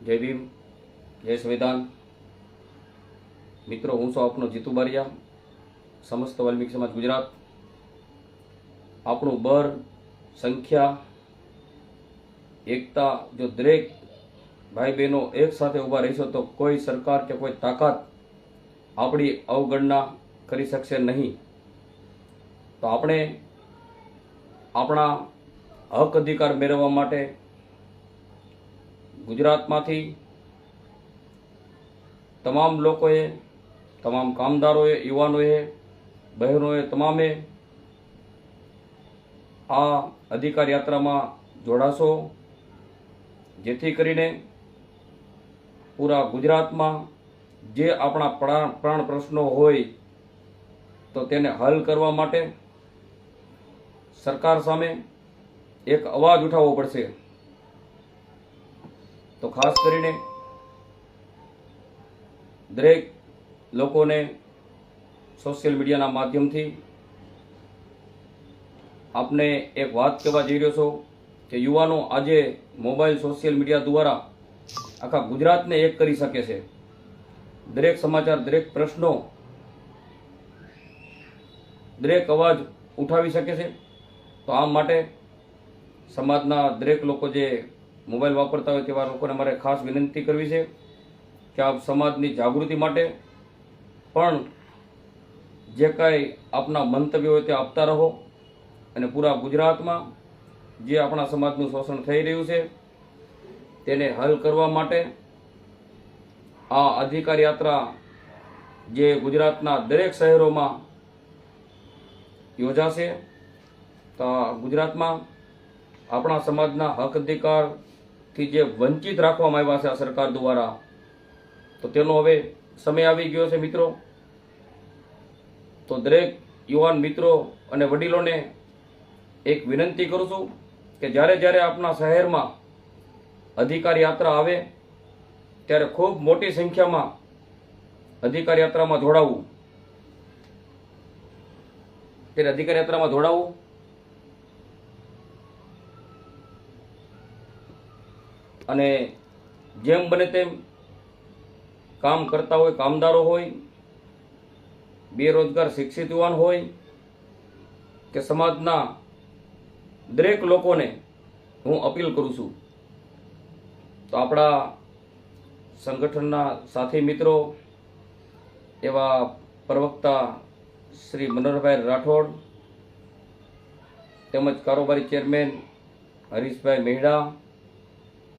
जय भीम, जय संविधान। मित्रों, हूँ छुं आपनो जीतू बारिया, समस्त वाल्मीकि समाज गुजरात। આપણું બર સંખ્યા એકતા જો દરેક ભાઈ બહેનો એક સાથે ઊભા રહીશો તો કોઈ સરકાર કે કોઈ તાકાત આપણી અવગણના કરી શકશે નહીં। તો આપણે આપણા હક અધિકાર મેળવવા માટે ગુજરાતમાંથી તમામ લોકોએ, તમામ કામદારોએ, યુવાનોએ, બહેનોએ તમામે આ અધિકાર યાત્રામાં જોડાશો, જેથી કરીને પૂરા ગુજરાતમાં જે આપણા પ્રાણ પ્રશ્નો હોય તો તેને હલ કરવા માટે સરકાર સામે એક અવાજ ઉઠાવવો પડશે। તો ખાસ કરીને દરેક લોકોને સોશિયલ મીડિયાના માધ્યમથી आपने एक बात कहवा जई रह्यो छो कि युवानो आजे मोबाइल सोशियल मीडिया द्वारा आखा गुजरात ने एक करी सके छे। दरेक समाचार, दरेक प्रश्नों, दरेक अवाज उठावी सके छे। तो आ माटे समाजना दरेक लोको जे मोबाइल वापरता होय तेवा लोकोने मारे खास विनंती करवी छे कि आप समाजनी जागृति माटे पण जे कांई आपना मंतव्य होय ते आपता रहो અને પૂરા ગુજરાતમાં જે આપણા સમાજનું શોષણ થઈ રહ્યું છે તેને હલ કરવા માટે આ અધિકાર યાત્રા જે ગુજરાતના દરેક શહેરોમાં યોજાશે। તો ગુજરાતમાં આપણા સમાજના હક અધિકારથી જે વંચિત રાખવામાં આવ્યા છે આ સરકાર દ્વારા, તો તેનો હવે સમય આવી ગયો છે મિત્રો। તો દરેક યુવાન મિત્રો અને વડીલોને एक विनंती करूँ छूं कि જ્યારે જ્યારે આપણા શહેરમાં અધિકાર યાત્રા આવે ત્યારે ખૂબ મોટી સંખ્યામાં અધિકાર યાત્રામાં જોડાવું, ત્યારે અધિકાર યાત્રામાં જોડાવું અને જેમ બને તેમ કામ કરતા હોય, કામદારો હોય, બેરોજગાર શિક્ષિત યુવાન હોય કે સમાજના दरेक लोकोने हूँ अपील करूँ छूं। तो आपड़ा संगठनना साथी मित्रों एवा प्रवक्ता श्री मनोहरभाई राठौड़ तेमज कारोबारी चेरमेन हरीशभाई मेहड़ा,